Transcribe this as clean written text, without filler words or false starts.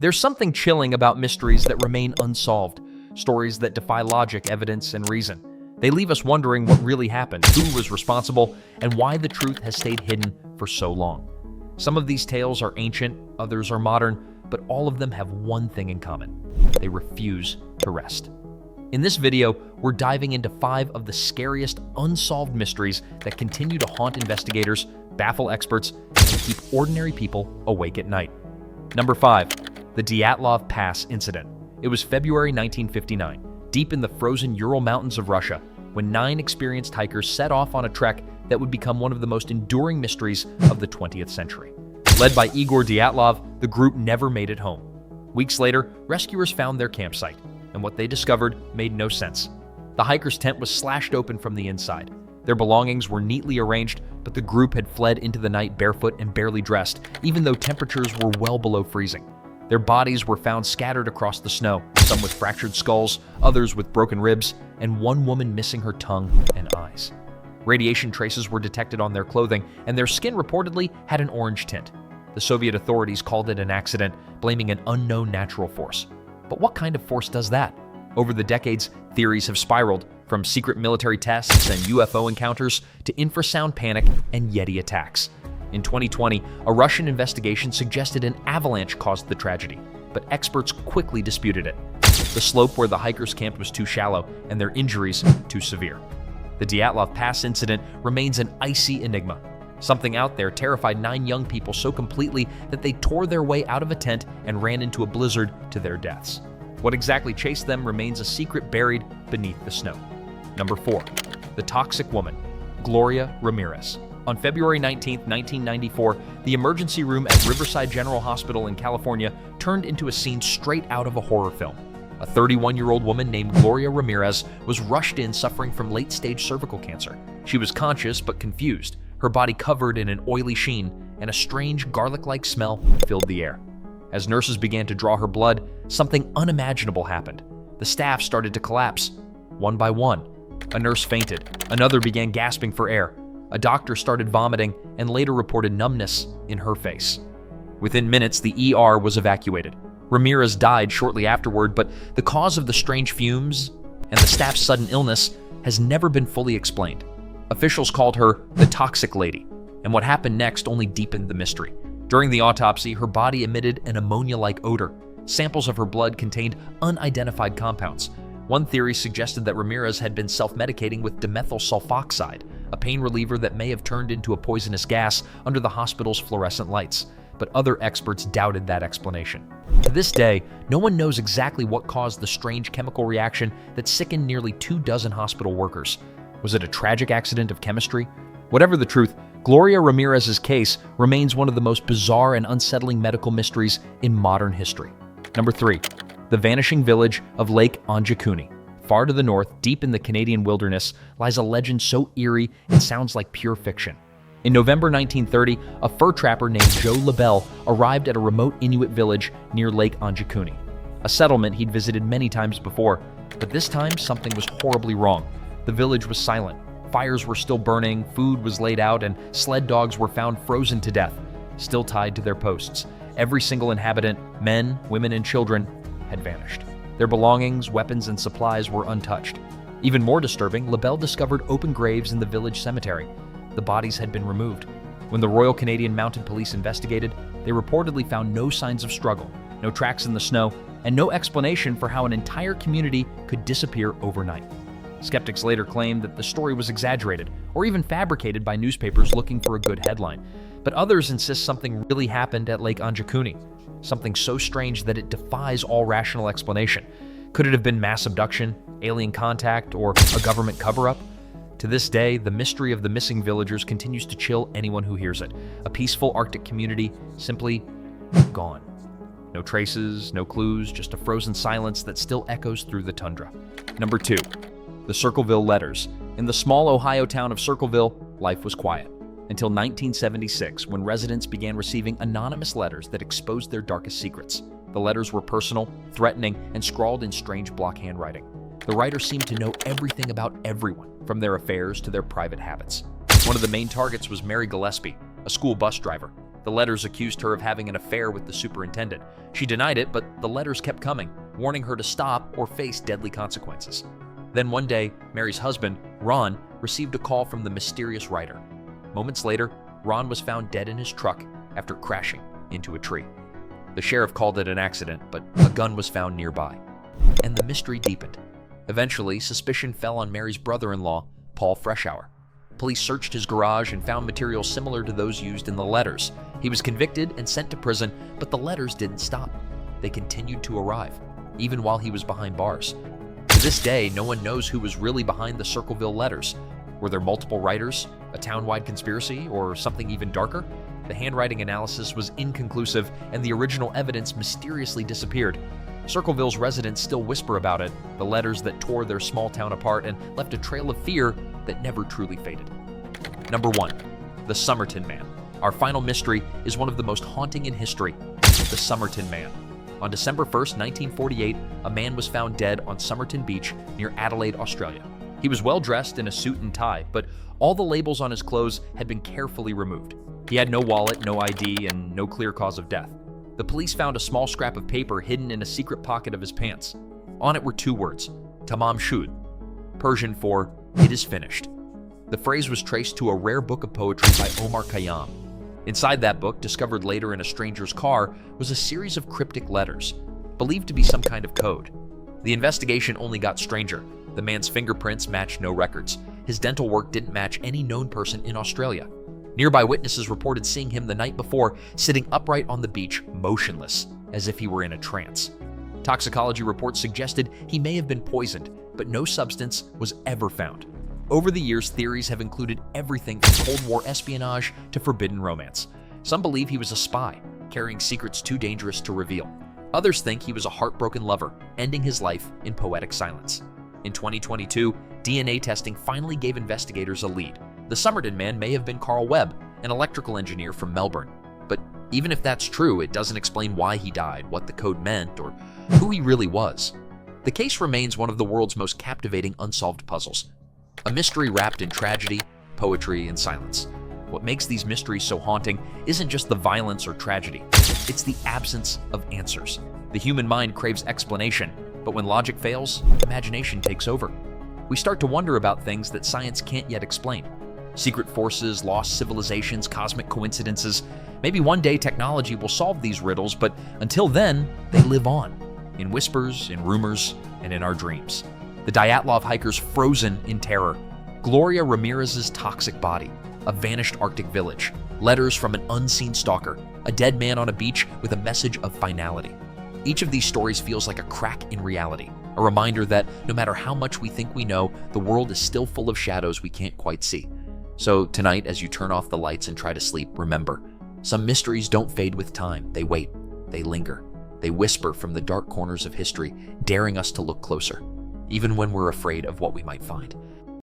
There's something chilling about mysteries that remain unsolved, stories that defy logic, evidence, and reason. They leave us wondering what really happened, who was responsible, and why the truth has stayed hidden for so long. Some of these tales are ancient, others are modern, but all of them have one thing in common: they refuse to rest. In this video, we're diving into 5 of the scariest unsolved mysteries that continue to haunt investigators, baffle experts, and keep ordinary people awake at night. Number 5. The Dyatlov Pass Incident. It was February 1959, deep in the frozen Ural Mountains of Russia, when 9 experienced hikers set off on a trek that would become one of the most enduring mysteries of the 20th century. Led by Igor Dyatlov, the group never made it home. Weeks later, rescuers found their campsite, and what they discovered made no sense. The hikers' tent was slashed open from the inside. Their belongings were neatly arranged, but the group had fled into the night barefoot and barely dressed, even though temperatures were well below freezing. Their bodies were found scattered across the snow, some with fractured skulls, others with broken ribs, and one woman missing her tongue and eyes. Radiation traces were detected on their clothing, and their skin reportedly had an orange tint. The Soviet authorities called it an accident, blaming an unknown natural force. But what kind of force does that? Over the decades, theories have spiraled, from secret military tests and UFO encounters to infrasound panic and Yeti attacks. In 2020, a Russian investigation suggested an avalanche caused the tragedy, but experts quickly disputed it. The slope where the hikers camped was too shallow, and their injuries too severe. The Dyatlov Pass incident remains an icy enigma. Something out there terrified 9 young people so completely that they tore their way out of a tent and ran into a blizzard to their deaths. What exactly chased them remains a secret buried beneath the snow. Number 4. The Toxic Woman, Gloria Ramirez. On February 19, 1994, the emergency room at Riverside General Hospital in California turned into a scene straight out of a horror film. A 31-year-old woman named Gloria Ramirez was rushed in suffering from late-stage cervical cancer. She was conscious but confused, her body covered in an oily sheen, and a strange garlic-like smell filled the air. As nurses began to draw her blood, something unimaginable happened. The staff started to collapse, one by one. A nurse fainted, another began gasping for air. A doctor started vomiting and later reported numbness in her face. Within minutes, the ER was evacuated. Ramirez died shortly afterward, but the cause of the strange fumes and the staff's sudden illness has never been fully explained. Officials called her the Toxic Lady, and what happened next only deepened the mystery. During the autopsy, her body emitted an ammonia-like odor. Samples of her blood contained unidentified compounds. One theory suggested that Ramirez had been self-medicating with dimethyl sulfoxide, a pain reliever that may have turned into a poisonous gas under the hospital's fluorescent lights, but other experts doubted that explanation. To this day, no one knows exactly what caused the strange chemical reaction that sickened nearly 24 hospital workers. Was it a tragic accident of chemistry? Whatever the truth, Gloria Ramirez's case remains one of the most bizarre and unsettling medical mysteries in modern history. Number 3. The Vanishing Village of Lake Onjikuni. Far to the north, deep in the Canadian wilderness, lies a legend so eerie it sounds like pure fiction. In November 1930, a fur trapper named Joe LaBelle arrived at a remote Inuit village near Lake Onjikuni, a settlement he'd visited many times before. But this time, something was horribly wrong. The village was silent. Fires were still burning, food was laid out, and sled dogs were found frozen to death, still tied to their posts. Every single inhabitant, men, women, and children, had vanished. Their belongings, weapons, and supplies were untouched. Even more disturbing, LaBelle discovered open graves in the village cemetery. The bodies had been removed. When the Royal Canadian Mounted Police investigated, they reportedly found no signs of struggle, no tracks in the snow, and no explanation for how an entire community could disappear overnight. Skeptics later claimed that the story was exaggerated or even fabricated by newspapers looking for a good headline. But others insist something really happened at Lake Onjikuni, something so strange that it defies all rational explanation. Could it have been mass abduction, alien contact, or a government cover-up? To this day, the mystery of the missing villagers continues to chill anyone who hears it. A peaceful Arctic community simply gone. No traces, no clues, just a frozen silence that still echoes through the tundra. Number 2. The Circleville Letters. In the small Ohio town of Circleville, life was quiet. Until 1976, when residents began receiving anonymous letters that exposed their darkest secrets. The letters were personal, threatening, and scrawled in strange block handwriting. The writer seemed to know everything about everyone, from their affairs to their private habits. One of the main targets was Mary Gillespie, a school bus driver. The letters accused her of having an affair with the superintendent. She denied it, but the letters kept coming, warning her to stop or face deadly consequences. Then one day, Mary's husband, Ron, received a call from the mysterious writer. Moments later, Ron was found dead in his truck after crashing into a tree. The sheriff called it an accident, but a gun was found nearby. And the mystery deepened. Eventually, suspicion fell on Mary's brother-in-law, Paul Freshour. Police searched his garage and found materials similar to those used in the letters. He was convicted and sent to prison, but the letters didn't stop. They continued to arrive, even while he was behind bars. To this day, no one knows who was really behind the Circleville letters. Were there multiple writers, a town-wide conspiracy, or something even darker? The handwriting analysis was inconclusive, and the original evidence mysteriously disappeared. Circleville's residents still whisper about it, the letters that tore their small town apart and left a trail of fear that never truly faded. Number 1. The Somerton Man. Our final mystery is one of the most haunting in history, the Somerton Man. On December 1st, 1948, a man was found dead on Somerton Beach near Adelaide, Australia. He was well dressed in a suit and tie, but all the labels on his clothes had been carefully removed. He had no wallet, no ID, and no clear cause of death. The police found a small scrap of paper hidden in a secret pocket of his pants. On it were 2 words, Tamam Shud, Persian for, "It is finished." The phrase was traced to a rare book of poetry by Omar Khayyam. Inside that book, discovered later in a stranger's car, was a series of cryptic letters, believed to be some kind of code. The investigation only got stranger. The man's fingerprints matched no records. His dental work didn't match any known person in Australia. Nearby witnesses reported seeing him the night before, sitting upright on the beach, motionless, as if he were in a trance. Toxicology reports suggested he may have been poisoned, but no substance was ever found. Over the years, theories have included everything from Cold War espionage to forbidden romance. Some believe he was a spy, carrying secrets too dangerous to reveal. Others think he was a heartbroken lover, ending his life in poetic silence. In 2022, DNA testing finally gave investigators a lead. The Somerton Man may have been Carl Webb, an electrical engineer from Melbourne. But even if that's true, it doesn't explain why he died, what the code meant, or who he really was. The case remains one of the world's most captivating unsolved puzzles. A mystery wrapped in tragedy, poetry, and silence. What makes these mysteries so haunting isn't just the violence or tragedy. It's the absence of answers. The human mind craves explanation, but when logic fails, imagination takes over. We start to wonder about things that science can't yet explain. Secret forces, lost civilizations, cosmic coincidences. Maybe one day technology will solve these riddles, but until then, they live on. In whispers, in rumors, and in our dreams. The Dyatlov hikers frozen in terror. Gloria Ramirez's toxic body. A vanished Arctic village. Letters from an unseen stalker. A dead man on a beach with a message of finality. Each of these stories feels like a crack in reality. A reminder that no matter how much we think we know, the world is still full of shadows we can't quite see. So tonight, as you turn off the lights and try to sleep, remember, some mysteries don't fade with time. They wait. They linger. They whisper from the dark corners of history, daring us to look closer, even when we're afraid of what we might find.